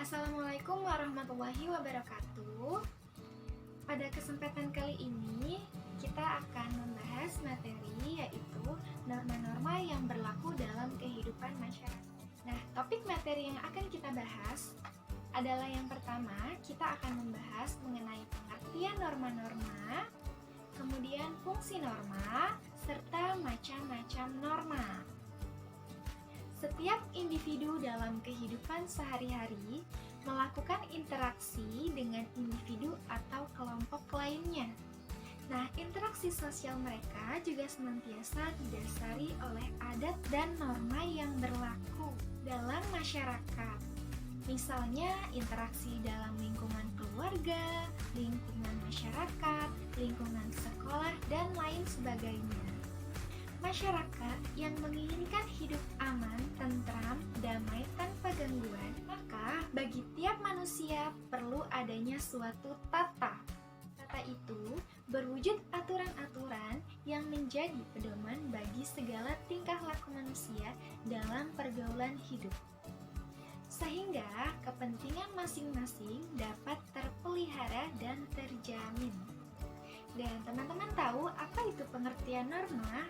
Assalamualaikum warahmatullahi wabarakatuh. Pada kesempatan kali ini, kita akan membahas materi yaitu norma-norma yang berlaku dalam kehidupan masyarakat. Nah, topik materi yang akan kita bahas adalah yang pertama, kita akan membahas mengenai pengertian norma-norma, kemudian fungsi norma, serta macam-macam norma. Setiap individu dalam kehidupan sehari-hari melakukan interaksi dengan individu atau kelompok lainnya. Nah, interaksi sosial mereka juga senantiasa didasari oleh adat dan norma yang berlaku dalam masyarakat. Misalnya, interaksi dalam lingkungan keluarga, lingkungan masyarakat, lingkungan sekolah, dan lain sebagainya. Masyarakat yang menginginkan hidup aman, tentram, damai tanpa gangguan, maka bagi tiap manusia perlu adanya suatu tata. Tata itu berwujud aturan-aturan yang menjadi pedoman bagi segala tingkah laku manusia dalam pergaulan hidup. Sehingga kepentingan masing-masing dapat terpelihara dan terjamin. Dan teman-teman tahu apa itu pengertian norma?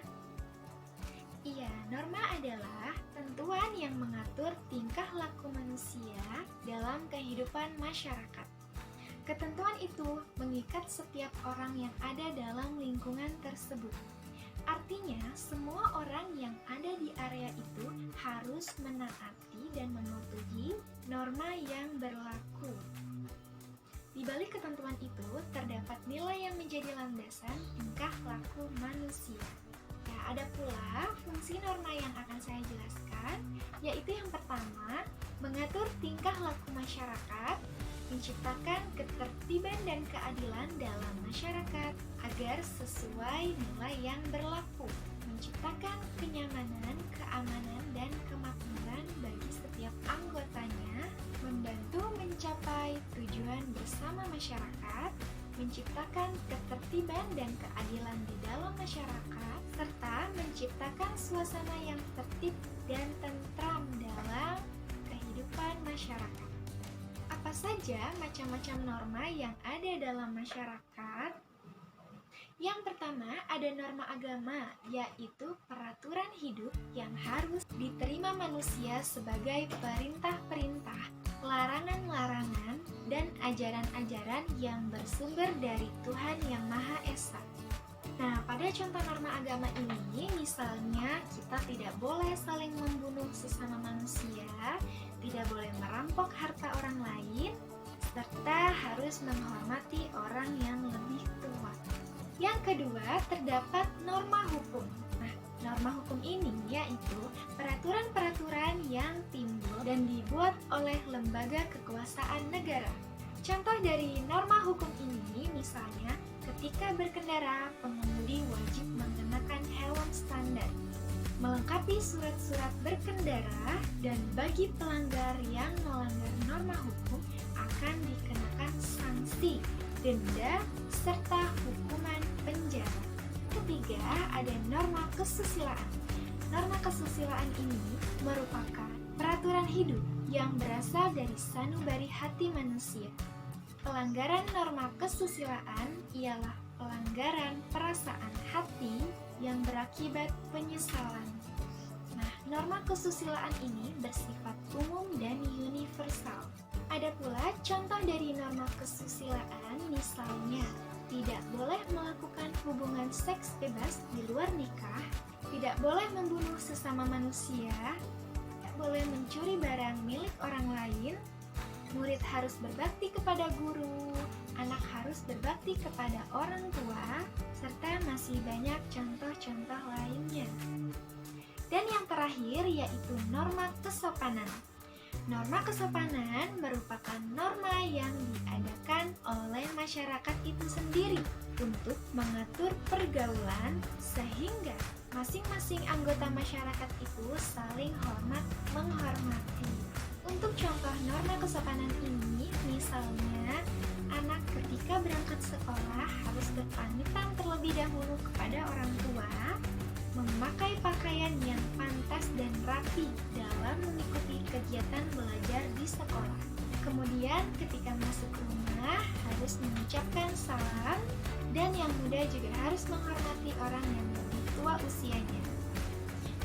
Iya, norma adalah tentuan yang mengatur tingkah laku manusia dalam kehidupan masyarakat. Ketentuan itu mengikat setiap orang yang ada dalam lingkungan tersebut. Artinya, semua orang yang ada di area itu harus menaati dan mematuhi norma yang berlaku. Di balik ketentuan itu, terdapat nilai yang menjadi landasan tingkah laku manusia. Ada pula fungsi norma yang akan saya jelaskan, yaitu yang pertama, mengatur tingkah laku masyarakat, menciptakan ketertiban dan keadilan dalam masyarakat agar sesuai nilai yang berlaku, menciptakan kenyamanan, keamanan, dan kemakmuran bagi setiap anggotanya, membantu mencapai tujuan bersama masyarakat, menciptakan ketertiban dan keadilan di dalam masyarakat, serta menciptakan suasana yang tertib dan tentram dalam kehidupan masyarakat. Apa saja macam-macam norma yang ada dalam masyarakat? Yang pertama, ada norma agama, yaitu peraturan hidup yang harus diterima manusia sebagai perintah-perintah, larangan-larangan, dan ajaran-ajaran yang bersumber dari Tuhan Yang Maha Esa. Nah, pada contoh norma agama ini, misalnya kita tidak boleh saling membunuh sesama manusia, tidak boleh merampok harta orang lain, serta harus menghormati orang yang lebih tua. Yang kedua, terdapat norma hukum. Nah, norma hukum ini yaitu peraturan-peraturan yang timbul dan dibuat oleh lembaga kekuasaan negara. Contoh dari norma hukum ini misalnya, ketika berkendara, pengemudi wajib mengenakan helm standar, melengkapi surat-surat berkendara, dan bagi pelanggar yang melanggar norma hukum akan dikenakan sanksi, denda, serta hukuman penjara. Ketiga, ada norma kesusilaan. Norma kesusilaan ini merupakan peraturan hidup yang berasal dari sanubari hati manusia. Pelanggaran norma kesusilaan ialah pelanggaran perasaan hati yang berakibat penyesalan. Nah, norma kesusilaan ini bersifat umum dan universal. Ada pula contoh dari norma kesusilaan, misalnya tidak boleh melakukan hubungan seks bebas di luar nikah, tidak boleh membunuh sesama manusia, tidak boleh mencuri barang milik orang lain, murid harus berbakti kepada guru, anak harus berbakti kepada orang tua, serta masih banyak contoh-contoh lainnya. Dan yang terakhir yaitu norma kesopanan. Norma kesopanan merupakan norma yang diadakan oleh masyarakat itu sendiri untuk mengatur pergaulan sehingga masing-masing anggota masyarakat itu saling hormat menghormati. Untuk contoh norma kesopanan ini, misalnya anak ketika berangkat sekolah harus berpamitan terlebih dahulu kepada orang tua, memakai pakaian yang pantas dan rapi dalam mengikuti kegiatan belajar di sekolah. Kemudian ketika masuk rumah harus mengucapkan salam dan yang muda juga harus menghormati orang yang lebih tua usianya.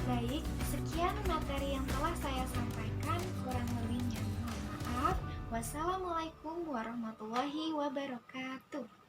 Baik, sekian materi yang telah saya sampaikan, kurang lebihnya mohon maaf. Wassalamualaikum warahmatullahi wabarakatuh.